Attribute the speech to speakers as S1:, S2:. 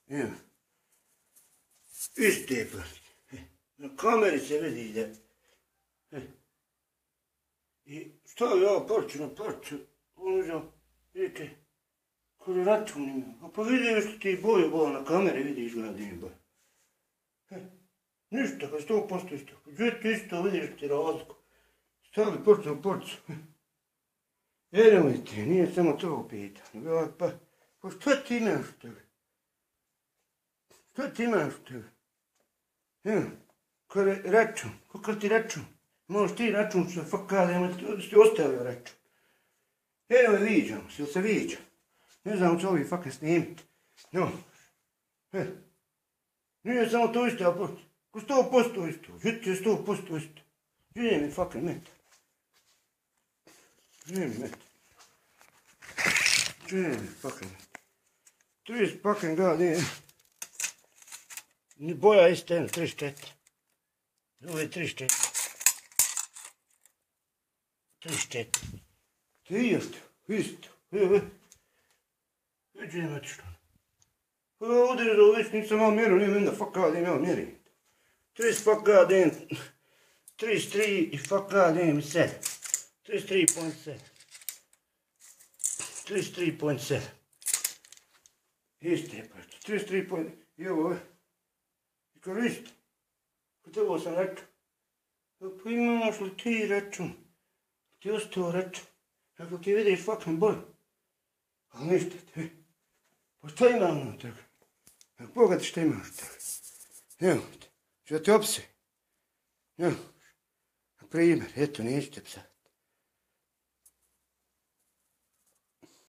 S1: Evo. Iste plastike. Na kameri se vidi da... I stavio ovo parču na parču. On uzao, vidite, kod račun ima. A pa vidiš ti boju na kameri, vidiš ga da ima boju. Ništa, kad 100% isto. Gdje isto vidiš ti razliku. Stavili parču na parču. Vjerujte, nije samo to pitanje. Pa šta ti imaš u tebi? Šta ti imaš u tebi? Evo, kad je račun, kakav ti račun? Možeš ti račun što fakademo, ti ostavio račun. Evo je viđamo se, jel se viđa? Ne znam će ovi fakat snimiti. No. Nije samo to isto, a 100% isto. Žiti je 100% isto. Nije mi fakat metar. Nije mi metar. Nije mi fakat metar. 30 fakat godine. Boja isto jedno, 34. Ovo je 34. 34. Isto. Evo. Već imati što. Pa ovdje već nisam malo mjeru, nije meni da fakadim, ja mjerim. 30 fakadim, 33 i fakadim 7. 33.7. 33.7. Iste pa, 33.7. I ovo je. I kao isto. Kod tebo sam rekao. Pa imaš li ti račun? Ti ostao račun. Ako ti vidiš fakat boju. Ali ništa ti. Pa šta imam od toga? Evo, pogledaj šta imaš od toga. Evo, ću da te opse. Evo, na primjer, eto, neću te psati.